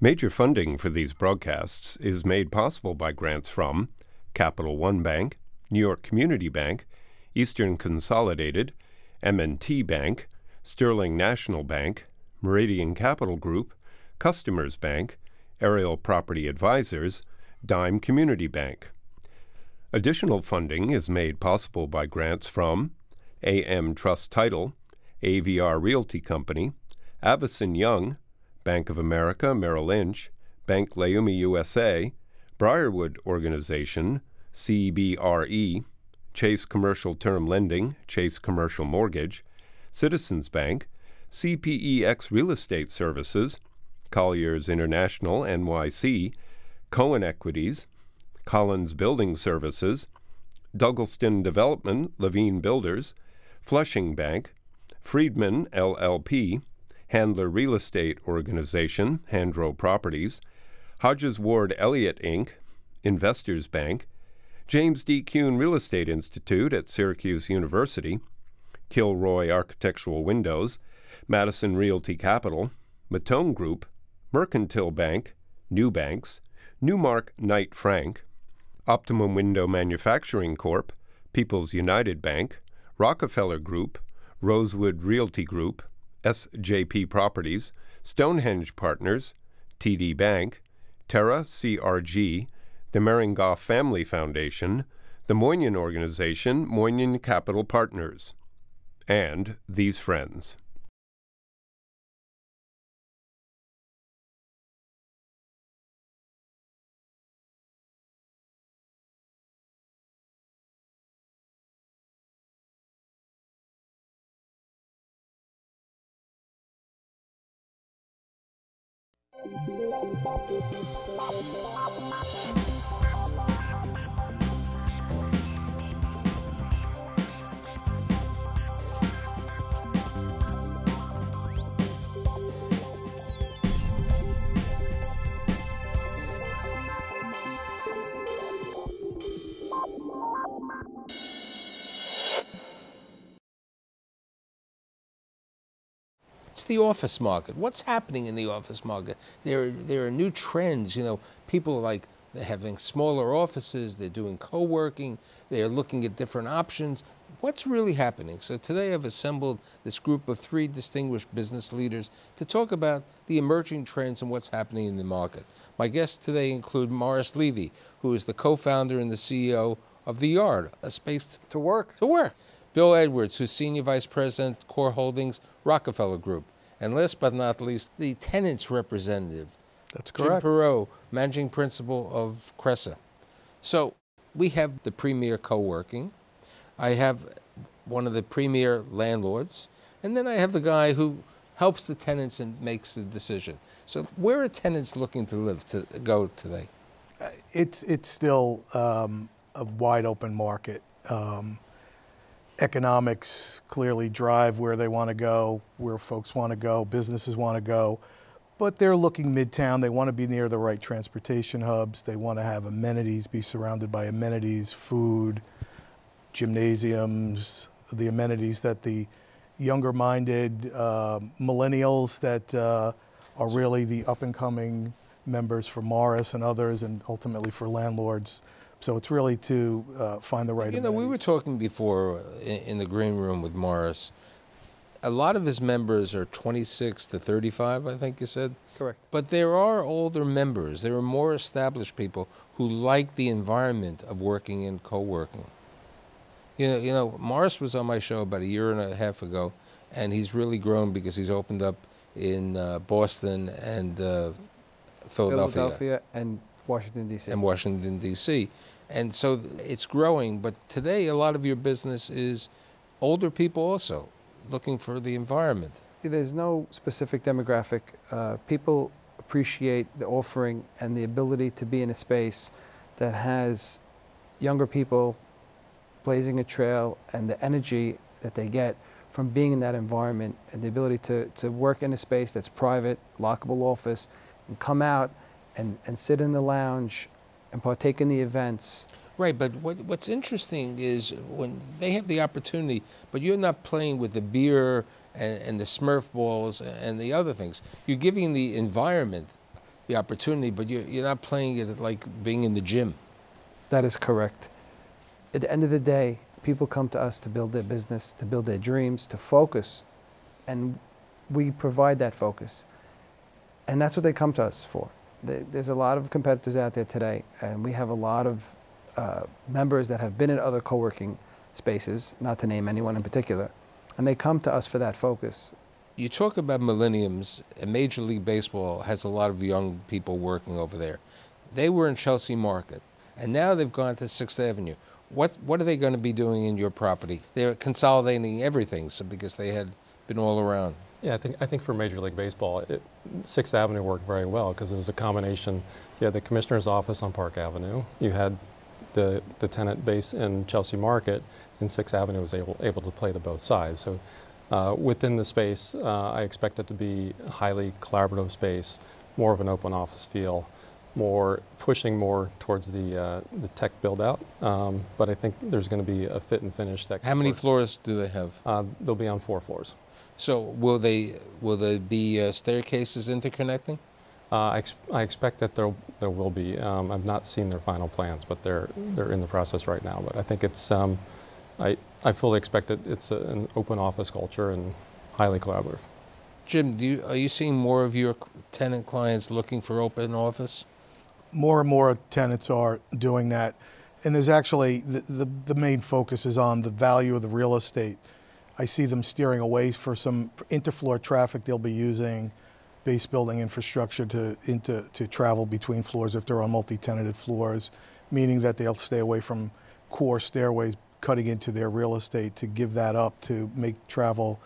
Major funding for these broadcasts is made possible by grants from Capital One Bank, New York Community Bank, Eastern Consolidated, M&T Bank, Sterling National Bank, Meridian Capital Group, Customers Bank, Ariel Property Advisors, Dime Community Bank. Additional funding is made possible by grants from AM Trust Title, AVR Realty Company, Avison Young, Bank of America Merrill Lynch, Bank Leumi USA, Briarwood Organization, CBRE, Chase Commercial Term Lending, Chase Commercial Mortgage, Citizens Bank, CPEX Real Estate Services, Colliers International NYC, Cohen Equities, Collins Building Services, Douglaston Development, Levine Builders, Flushing Bank, Friedman LLP, Handler Real Estate Organization, Handro Properties, Hodges Ward Elliott Inc., Investors Bank, James D. Kuhn Real Estate Institute at Syracuse University, Kilroy Architectural Windows, Madison Realty Capital, Matone Group, Mercantile Bank, New Banks, Newmark Knight Frank, Optimum Window Manufacturing Corp., People's United Bank, Rockefeller Group, Rosewood Realty Group, SJP Properties, Stonehenge Partners, TD Bank, Terra CRG, the Meringoff Family Foundation, the Moynihan Organization, Moynihan Capital Partners, and these friends. It's the office market. What's happening in the office market? There are new trends. You know, people like they're having smaller offices. They're doing co-working. They're looking at different options. What's really happening? So today I've assembled this group of 3 distinguished business leaders to talk about the emerging trends and what's happening in the market. My guests today include Morris Levy, who is the co-founder and the CEO of The Yard, a space to work. Bill Edwards, who's Senior Vice President, Core Holdings, Rockefeller Group. And last but not least, the tenants representative. That's correct. Jim Pirot, Managing Principal of Cresa. So we have the premier co-working. I have one of the premier landlords. And then I have the guy who helps the tenants and makes the decision. So where are tenants looking to live, to go today? It's still a wide open market. Economics clearly drive where they want to go, where folks want to go, businesses want to go, but they're looking midtown. They want to be near the right transportation hubs. They want to have amenities, be surrounded by amenities, food, gymnasiums, the amenities that the younger-minded millennials that are really the up-and-coming members for Morris and others, and ultimately for landlords. So it's really to find the right amenities. You know, we were talking before in the green room with Morris. A lot of his members are 26 to 35, I think you said. Correct. But there are older members. There are more established people who like the environment of working and co-working. You know, Morris was on my show about 1.5 years ago, and he's really grown because he's opened up in Boston and Philadelphia and Washington, D.C. And Washington, D.C. And so it's growing, but today a lot of your business is older people also looking for the environment. There's no specific demographic. People appreciate the offering and the ability to be in a space that has younger people blazing a trail, and the energy that they get from being in that environment, and the ability to work in a space that's private, lockable office, and come out and sit in the lounge and partake in the events. Right, but what's interesting is when they have the opportunity, but you're not playing with the beer and the Smurf balls and the other things. You're giving the environment the opportunity, but you're not playing it like being in the gym. That is correct. At the end of the day, people come to us to build their business, to build their dreams, to focus, and we provide that focus. And that's what they come to us for. There's a lot of competitors out there today, and we have a lot of members that have been in other co-working spaces, not to name anyone in particular, and they come to us for that focus. You talk about millenniums, and Major League Baseball has a lot of young people working over there. They were in Chelsea Market, and now they've gone to 6th Avenue. What are they going to be doing in your property? They're consolidating everything, so because they had been all around. Yeah, I think for Major League Baseball, 6th Avenue worked very well because it was a combination. You had the commissioner's office on Park Avenue. You had the tenant base in Chelsea Market, and 6th Avenue was able to play to both sides. So within the space, I expect it to be a highly collaborative space, more of an open office feel, pushing more towards the tech build out. But I think there's going to be a fit and finish that. How many floors do they have? They'll be on 4 floors. So will there be staircases interconnecting? I expect that there will be. I've not seen their final plans, but they're in the process right now. But I think it's I fully expect that it's an open office culture and highly collaborative. Jim, are you seeing more of your tenant clients looking for open office? More and more tenants are doing that, and there's actually the main focus is on the value of the real estate. I see them steering away for some interfloor traffic. They'll be using base building infrastructure to travel between floors if they're on multi-tenanted floors, meaning that they'll stay away from core stairways cutting into their real estate to give that up to make travel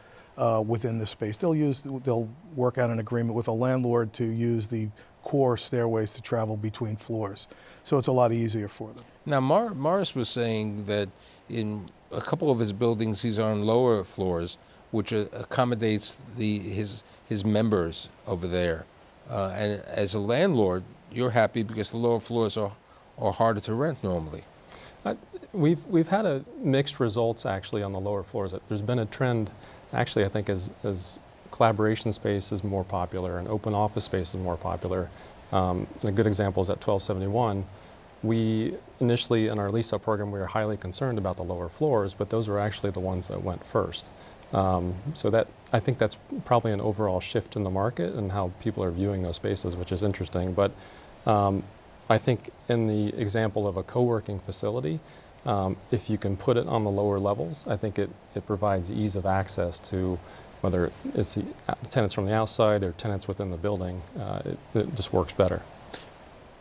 within the space. They'll work out an agreement with a landlord to use the core stairways to travel between floors. So it's a lot easier for them. Now, Morris was saying that in a couple of his buildings, he's on lower floors, which accommodates his members over there. And as a landlord, you're happy because the lower floors are harder to rent normally. We've had mixed results actually on the lower floors. There's been a trend, actually, I think, as collaboration space is more popular and open office space is more popular. And a good example is at 1271. We initially, in our lease-up program, we were highly concerned about the lower floors, but those were actually the ones that went first. So I think that's probably an overall shift in the market and how people are viewing those spaces, which is interesting. But I think in the example of a co-working facility, if you can put it on the lower levels, I think it provides ease of access to whether it's the tenants from the outside or tenants within the building. It just works better.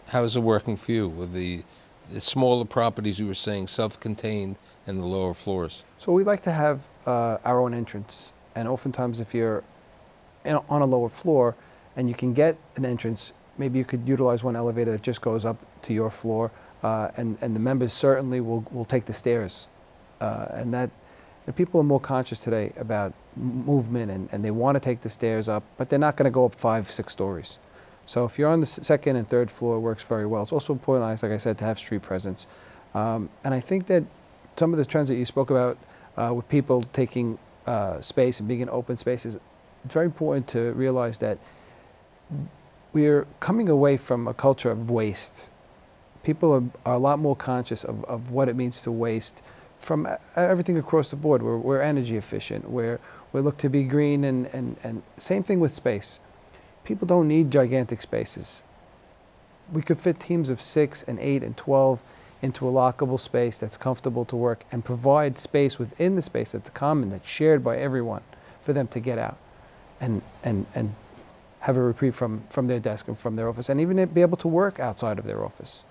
How is it working for you with the smaller properties you were saying, self-contained, and the lower floors? So we like to have our own entrance, and oftentimes if you're on a lower floor and you can get an entrance, maybe you could utilize one elevator that just goes up to your floor, and the members certainly will take the stairs. And people are more conscious today about movement, and they want to take the stairs up, but they're not going to go up 5, 6 stories. So if you're on the second and third floor, it works very well. It's also important, like I said, to have street presence. And I think that some of the trends that you spoke about with people taking space and being in open spaces, it's very important to realize that we're coming away from a culture of waste. People are a lot more conscious of what it means to waste from everything across the board. We're energy efficient. We look to be green, and same thing with space. People don't need gigantic spaces. We could fit teams of 6 and 8 and 12 into a lockable space that's comfortable to work and provide space within the space that's common, that's shared by everyone, for them to get out and have a reprieve from their desk and from their office, and even be able to work outside of their office.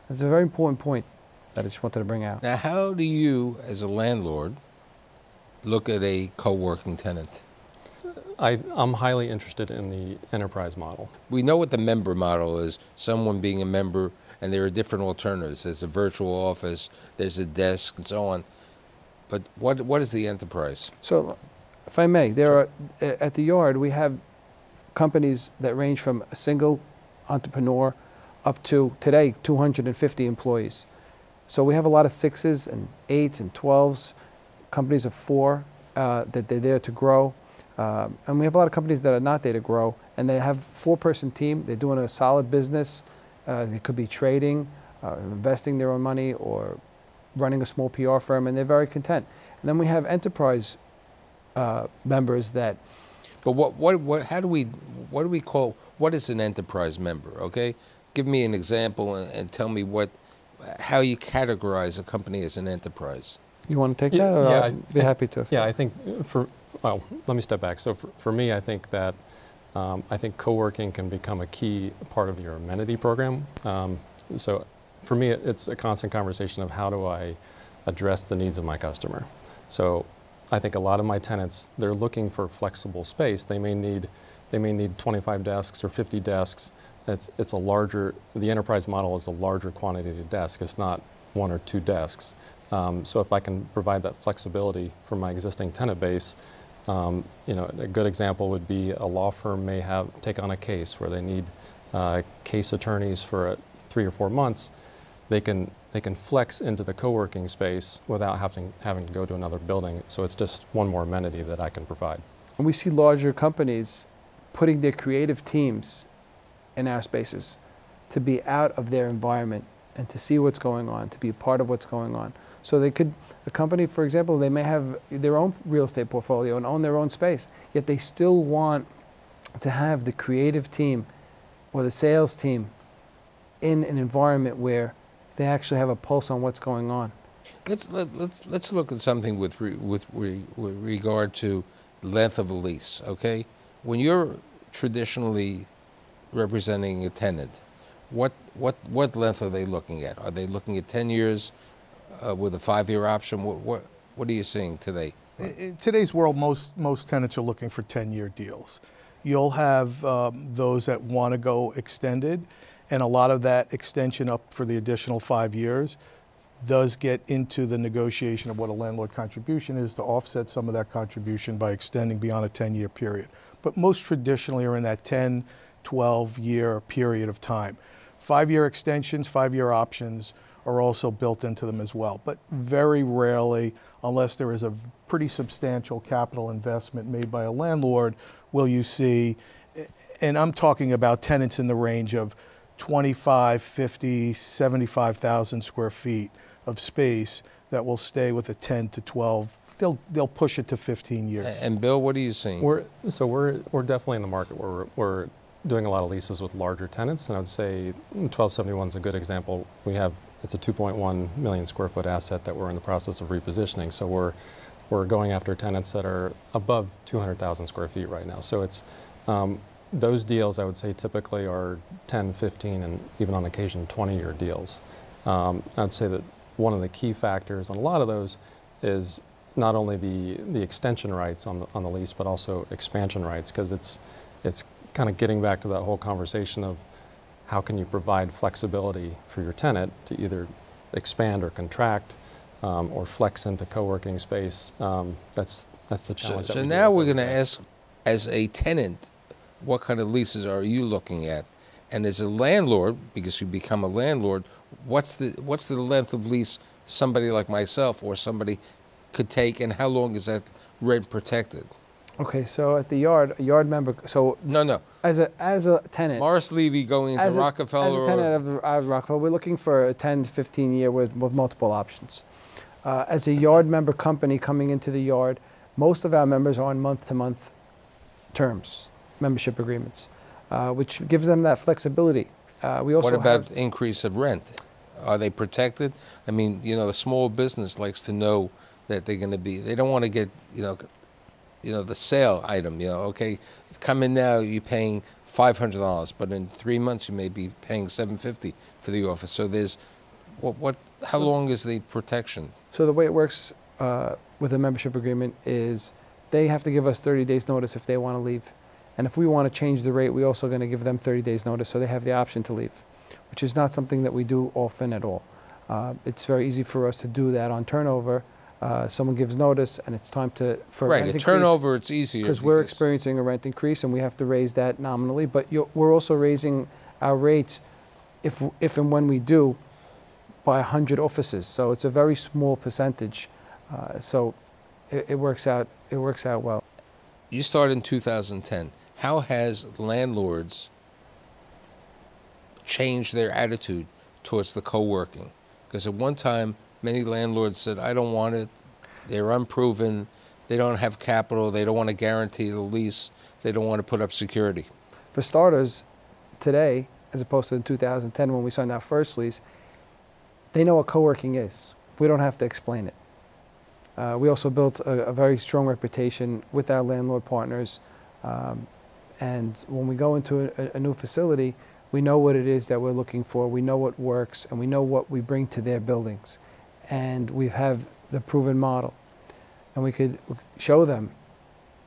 That's a very important point that I just wanted to bring out. Now, how do you, as a landlord, look at a co-working tenant? I'm highly interested in the enterprise model. We know what the member model is, someone being a member, and there are different alternatives. There's a virtual office, there's a desk, and so on. But what is the enterprise? So, if I may, there are, at the Yard, we have companies that range from a single entrepreneur up to, today, 250 employees. So we have a lot of 6s and 8s and 12s, companies of 4 that they're there to grow. And we have a lot of companies that are not there to grow, and they have a 4-person team. They're doing a solid business. They could be trading, investing their own money, or running a small PR firm, and they're very content. And then we have enterprise members that. But what do we call, what is an enterprise member? Okay, give me an example and tell me how you categorize a company as an enterprise. You want to take that, or yeah, I'd be happy to. Yeah, I think well, let me step back. So for me, I think that I think co-working can become a key part of your amenity program. So for me, it's a constant conversation of how do I address the needs of my customer. So I think a lot of my tenants, they're looking for flexible space. They may need 25 desks or 50 desks. It's a larger, the enterprise model is a larger quantity of desks. It's not 1 or 2 desks. So if I can provide that flexibility for my existing tenant base, you know, a good example would be a law firm may take on a case where they need case attorneys for 3 or 4 months. They can flex into the co-working space without having to go to another building. So it's just one more amenity that I can provide. And we see larger companies putting their creative teams in our spaces to be out of their environment and to see what's going on, to be a part of what's going on. So they could, a company, for example, they may have their own real estate portfolio and own their own space, yet they still want to have the creative team or the sales team in an environment where they actually have a pulse on what's going on. Let's look at something with regard to length of a lease. Okay, when you're traditionally representing a tenant, what length are they looking at? Are they looking at 10 years with a 5-year option? What are you seeing today? In today's world, most tenants are looking for 10-year deals. You'll have those that want to go extended, and a lot of that extension up for the additional 5 years does get into the negotiation of what a landlord contribution is to offset some of that contribution by extending beyond a 10-year period. But most traditionally are in that 10, 12-year period of time. 5-year extensions, 5-year options are also built into them as well. But very rarely, unless there is a pretty substantial capital investment made by a landlord, will you see, and I'm talking about tenants in the range of 25, 50, 75,000 square feet of space that will stay with a 10 to 12. They'll push it to 15 years. And Bill, what are you seeing? We're definitely in the market where we're doing a lot of leases with larger tenants, and I would say 1271 is a good example. It's a 2.1 million square foot asset that we're in the process of repositioning. So we're going after tenants that are above 200,000 square feet right now. So it's those deals, I would say, typically are 10, 15, and even on occasion 20-year deals. I'd say that one of the key factors on a lot of those is not only the extension rights on the lease, but also expansion rights, because it's kind of getting back to that whole conversation of how can you provide flexibility for your tenant to either expand or contract or flex into co-working space. That's the challenge. So now we're going to ask, as a tenant, what kind of leases are you looking at? And as a landlord, because you become a landlord, what's the length of lease somebody like myself or somebody could take, and how long is that rent protected? Okay, so at the yard, a yard member. So no. As a tenant, Morris Levy going into Rockefeller. As a tenant of Rockefeller, we're looking for a 10 to 15 year with multiple options. As a yard member company coming into the yard, most of our members are on month-to-month terms, membership agreements, which gives them that flexibility. We also what about increase of rent? Are they protected? I mean, you know, a small business likes to know that they're going to be. They don't want to get, you know, the sale item. You know, okay, come in now, you're paying $500, but in 3 months you may be paying $750 for the office. So there's how long is the protection? So the way it works with a membership agreement is they have to give us 30 days notice if they want to leave. And if we want to change the rate, we're also going to give them 30 days notice, so they have the option to leave, which is not something that we do often at all. It's very easy for us to do that on turnover. Someone gives notice and it's time for right, a turnover, it's easier. Because we're experiencing a rent increase and we have to raise that nominally, but we're also raising our rates if and when we do by 100 offices. So it's a very small percentage. So it works out well. You started in 2010. How has landlords changed their attitude towards the co-working? Because at one time, many landlords said, I don't want it. They're unproven. They don't have capital. They don't want to guarantee the lease. They don't want to put up security. For starters, today, as opposed to in 2010 when we signed our first lease, they know what co-working is. We don't have to explain it. We also built a very strong reputation with our landlord partners. And when we go into a new facility, we know what it is that we're looking for. We know what works, and we know what we bring to their buildings. And we have the proven model. And we could show them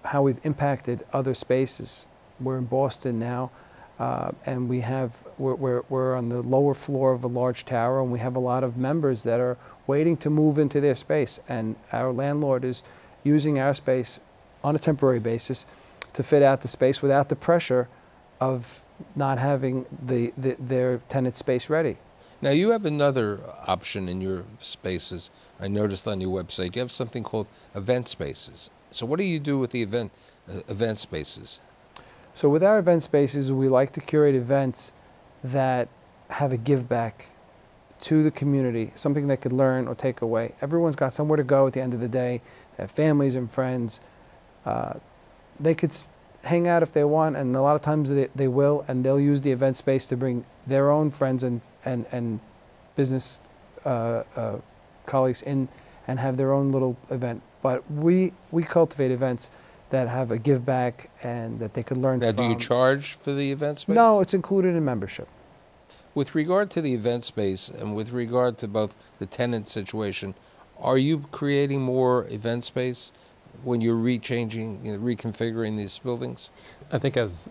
how we've impacted other spaces. We're in Boston now, and we're on the lower floor of a large tower, and we have a lot of members that are waiting to move into their space. And our landlord is using our space on a temporary basis to fit out the space without the pressure of not having their tenant space ready. Now, you have another option in your spaces. I noticed on your website, you have something called event spaces. So what do you do with the event spaces? So with our event spaces, we like to curate events that have a give back to the community, something they could learn or take away. Everyone's got somewhere to go at the end of the day. They have families and friends. They could hang out if they want, and a lot of times they will, and they'll use the event space to bring their own friends and business colleagues in and have their own little event. But we cultivate events that have a give back and that they could learn from. Now, do you charge for the event space? No, it's included in membership. With regard to the event space and with regard to both the tenant situation, are you creating more event space when you're reconfiguring these buildings? I think as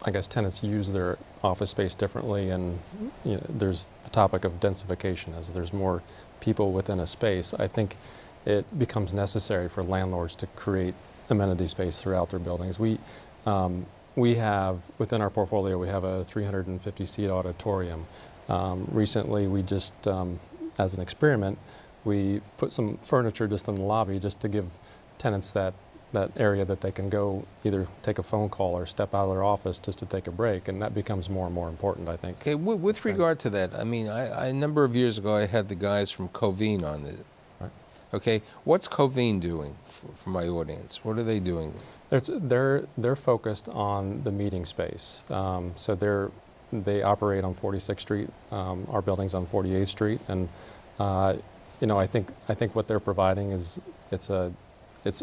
I guess tenants use their office space differently, and there's the topic of densification. As there's more people within a space, I think it becomes necessary for landlords to create amenity space throughout their buildings. We have, within our portfolio, we have a 350-seat auditorium. Recently, we just, as an experiment, we put some furniture just in the lobby just to give tenants that area that they can go either take a phone call or step out of their office just to take a break, and that becomes more and more important, I think. Okay, with regard to that, I mean, a number of years ago, I had the guys from Covine on it. Right. Okay, what's Covine doing for my audience? What are they doing? They're focused on the meeting space. So they operate on 46th Street. Our building's on 48th Street, and I think what they're providing is it's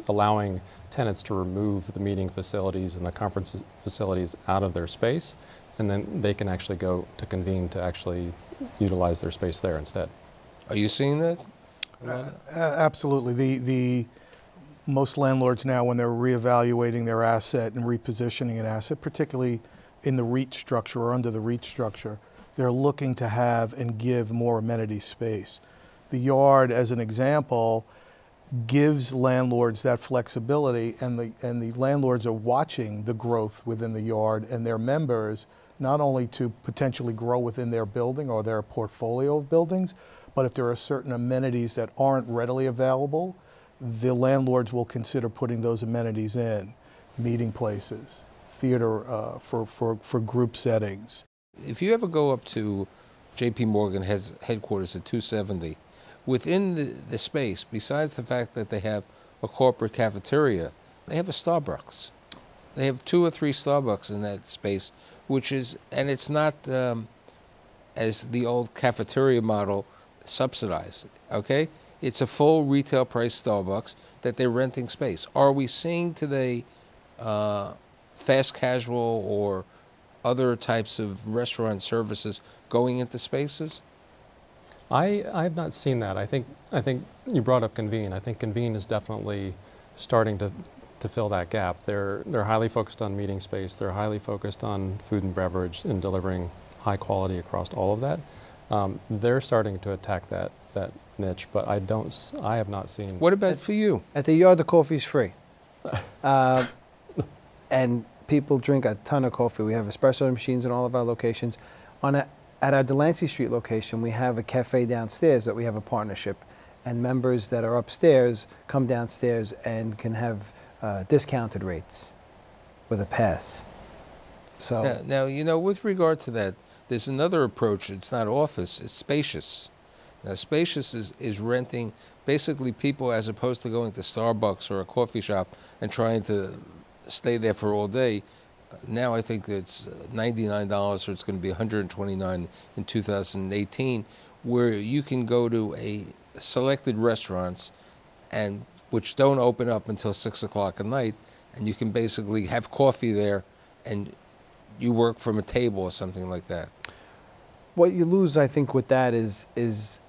allowing tenants to remove the meeting facilities and the conference facilities out of their space, and then they can actually go to Convene to actually utilize their space there instead. Are you seeing that? Absolutely. The most landlords now, when they're reevaluating their asset and repositioning an asset, particularly in the REIT structure or under the REIT structure, they're looking to have and give more amenity space. The yard, as an example, gives landlords that flexibility, and the landlords are watching the growth within the yard and their members, not only to potentially grow within their building or their portfolio of buildings, but if there are certain amenities that aren't readily available, the landlords will consider putting those amenities in, meeting places, theater for group settings. If you ever go up to J.P. Morgan headquarters at 270, within the space, besides the fact that they have a corporate cafeteria, they have a Starbucks. They have 2 or 3 Starbucks in that space, and it's not as the old cafeteria model subsidized, okay? It's a full retail price Starbucks that they're renting space. Are we seeing today fast casual or other types of restaurant services going into spaces? I have not seen that. I think you brought up Convene. I think Convene is definitely starting to fill that gap. They're highly focused on meeting space. They're highly focused on food and beverage and delivering high quality across all of that. They're starting to attack that niche, but I have not seen. What about for you? At the yard, the coffee's free. And people drink a ton of coffee. We have espresso machines in all of our locations. At our Delancey Street location, we have a cafe downstairs that we have a partnership, and members that are upstairs come downstairs and can have discounted rates with a pass. So Now, you know, with regard to that, there's another approach. It's not office, it's spacious. Now, spacious is renting basically people, as opposed to going to Starbucks or a coffee shop and trying to stay there for all day. Now I think it's $99, or it's going to be $129 in 2018, where you can go to a selected restaurants and which don't open up until 6 o'clock at night, and you can basically have coffee there and you work from a table or something like that. what you lose, I think, with that is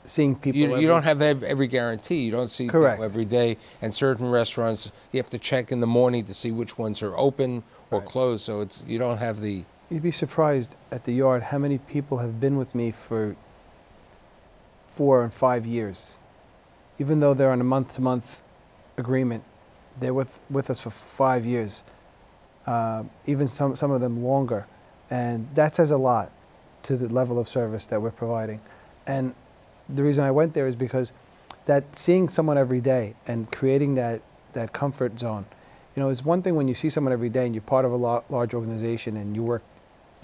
seeing people. You don't have every guarantee. You don't see Correct. people every day. And certain restaurants, you have to check in the morning to see which ones are open or Right. closed. So it's you don't have the. You'd be surprised at the yard how many people have been with me for 4 and 5 years. Even though they're on a month-to-month agreement, they're with us for 5 years, even some of them longer. And that says a lot to the level of service that we're providing. And the reason I went there is because that seeing someone every day and creating that comfort zone, you know, it's one thing when you see someone every day and you're part of a large organization and you're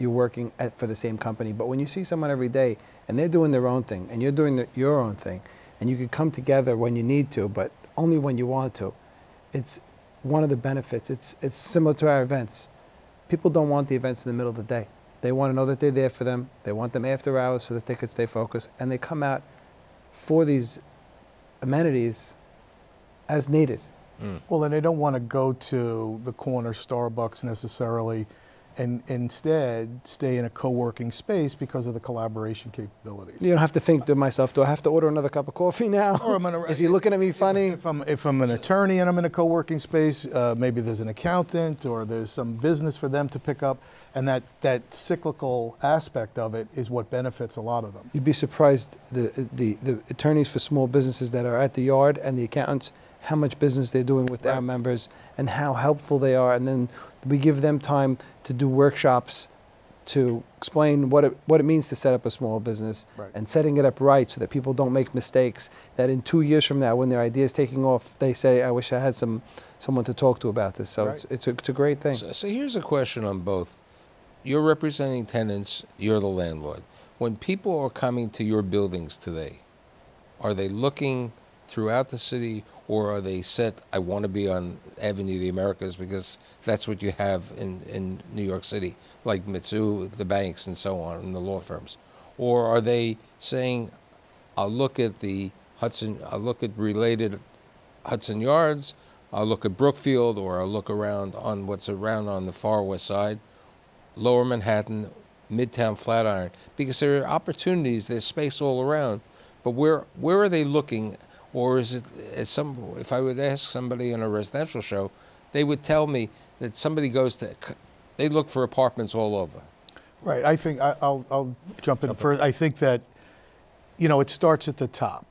working for the same company, but when you see someone every day and they're doing their own thing and you're doing your own thing, and you can come together when you need to, but only when you want to, it's one of the benefits. It's similar to our events. People don't want the events in the middle of the day. They want to know that they're there for them. They want them after hours so that they could stay focused, and they come out for these amenities as needed. Well, and they don't want to go to the corner Starbucks necessarily, and instead stay in a co-working space because of the collaboration capabilities. You don't have to think to myself, do I have to order another cup of coffee now? Or I'm gonna, Is he looking at me funny? If I'm an attorney and I'm in a co-working space, maybe there's an accountant or there's some business for them to pick up, and that cyclical aspect of it is what benefits a lot of them. You'd be surprised, the attorneys for small businesses that are at the yard and the accountants, how much business they're doing with our members and how helpful they are. And then we give them time to do workshops to explain what it means to set up a small business and setting it up right so that people don't make mistakes, that in 2 years from now when their idea is taking off, they say, I wish I had someone to talk to about this. So it's a great thing. So here's a question on both. You're representing tenants, you're the landlord. When people are coming to your buildings today, are they looking throughout the city, or are they set, I want to be on Avenue of the Americas because that's what you have in New York City, like Mitsu, the banks and so on, and the law firms? Or are they saying, I'll look at the Hudson, I'll look at related Hudson Yards, I'll look at Brookfield, or I'll look around on what's around on the far west side, Lower Manhattan, Midtown, Flatiron, because there are opportunities, there's space all around, but where are they looking? Or is it, if I would ask somebody in a residential show, they would tell me that somebody they look for apartments all over. Right. I think I'll jump in first. I think that, it starts at the top.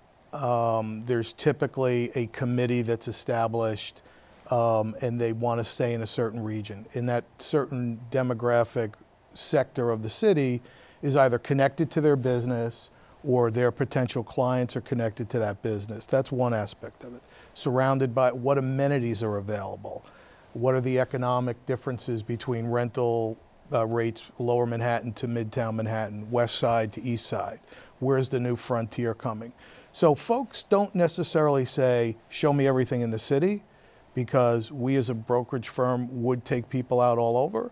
There's typically a committee that's established, and they want to stay in a certain region. In that certain demographic sector of the city is either connected to their business or their potential clients are connected to that business. That's one aspect of it. Surrounded by what amenities are available. What are the economic differences between rental rates, Lower Manhattan to Midtown Manhattan, West Side to East Side? Where's the new frontier coming? So folks don't necessarily say, show me everything in the city, because we as a brokerage firm would take people out all over.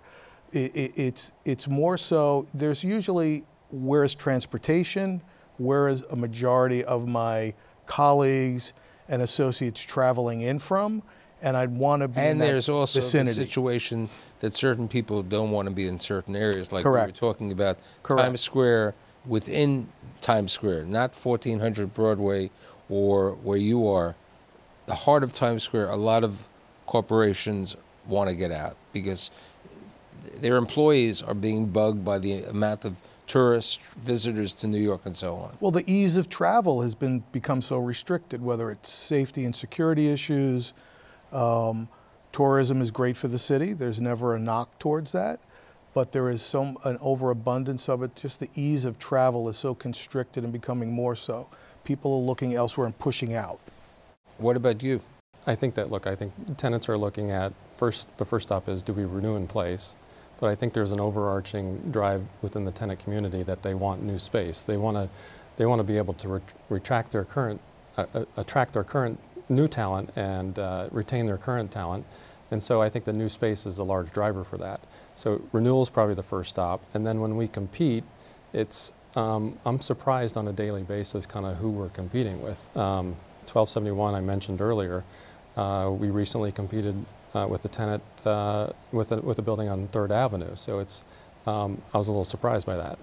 It's more so, there's usually, where's transportation? Where is a majority of my colleagues and associates traveling in from? And I'd want to be in that there's also vicinity. the situation that certain people don't want to be in certain areas, like Correct. we were talking about Correct. Times Square, within Times Square, not 1400 Broadway or where you are. The heart of Times Square, a lot of corporations want to get out because their employees are being bugged by the amount of tourists, visitors to New York, and so on. Well, the ease of travel has become so restricted, whether it's safety and security issues. Tourism is great for the city. There's never a knock towards that. But there is an overabundance of it. Just the ease of travel is so constricted and becoming more so. People are looking elsewhere and pushing out. What about you? I think that, look, I think tenants are looking at, the first stop is, do we renew in place? But I think there's an overarching drive within the tenant community that they want new space. They want to be able to attract their current new talent and retain their current talent. And so I think the new space is a large driver for that. So renewal is probably the first stop. And then when we compete, it's, I'm surprised on a daily basis kind of who we're competing with. 1271 I mentioned earlier, we recently competed with a tenant with a building on 3rd Avenue. So it's, I was a little surprised by that.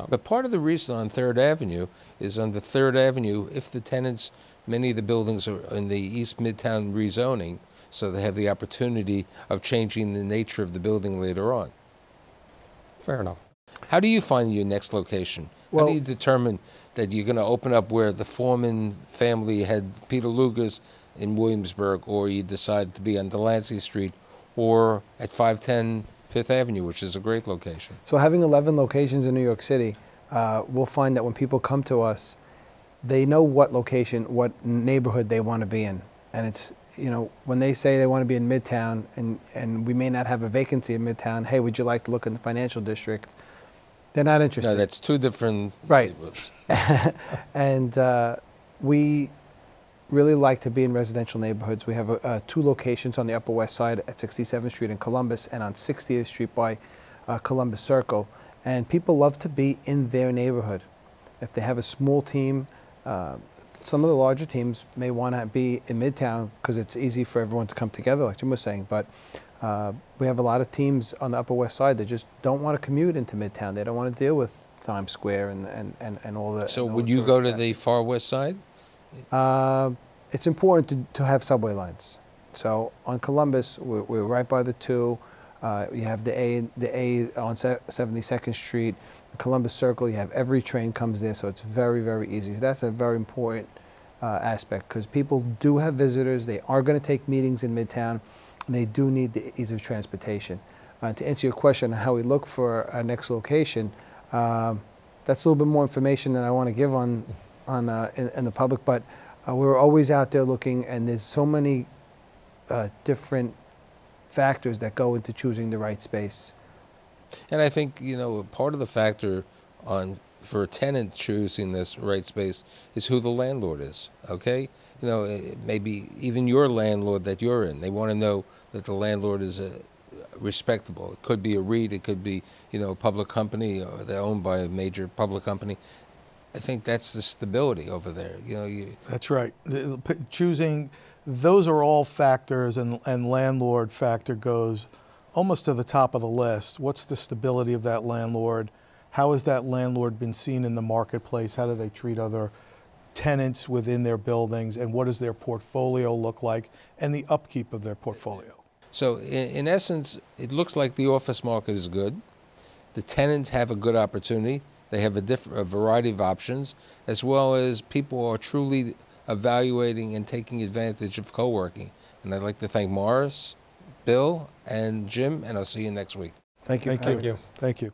But part of the reason on 3rd Avenue is on the 3rd Avenue, if the tenants, many of the buildings are in the East Midtown rezoning, so they have the opportunity of changing the nature of the building later on. Fair enough. How do you find your next location? Well, how do you determine that you're going to open up where the Foreman family had Peter Luger's in Williamsburg, or you decide to be on Delancey Street, or at 510 Fifth Avenue, which is a great location? So having 11 locations in New York City, we'll find that when people come to us, they know what location, what neighborhood they want to be in. And it's, you know, when they say they want to be in Midtown, and we may not have a vacancy in Midtown, hey, would you like to look in the financial district? They're not interested. No, that's two different right. neighborhoods. And we really like to be in residential neighborhoods. We have 2 locations on the Upper West Side at 67th Street in Columbus and on 60th Street by Columbus Circle. And people love to be in their neighborhood. If they have a small team, some of the larger teams may want to be in Midtown because it's easy for everyone to come together, like Jim was saying. But we have a lot of teams on the Upper West Side that just don't want to commute into Midtown. They don't want to deal with Times Square and all that. So would you go to the far west side? It's important to have subway lines. So on Columbus, we're right by the 2. You have the A on 72nd Street. Columbus Circle, you have every train comes there, so it's very, very easy. That's a very important aspect because people do have visitors. They are going to take meetings in Midtown, and they do need the ease of transportation. To answer your question on how we look for our next location, that's a little bit more information than I want to give in the public, but we're always out there looking, and there's so many different factors that go into choosing the right space. And I think, you know, part of the factor for a tenant choosing this right space is who the landlord is, okay? You know, maybe even your landlord that you're in, they want to know that the landlord is respectable. It could be a REIT, it could be, you know, a public company, or they're owned by a major public company. I think that's the stability over there. You know, That's right. Choosing, those are all factors, and landlord factor goes almost to the top of the list. What's the stability of that landlord? How has that landlord been seen in the marketplace? How do they treat other tenants within their buildings? And what does their portfolio look like? And the upkeep of their portfolio. So in essence, it looks like the office market is good. The tenants have a good opportunity. They have a variety of options, as well as people are truly evaluating and taking advantage of co-working. And I'd like to thank Morris, Bill, and Jim, and I'll see you next week. Thank you. Thank you. Thank you.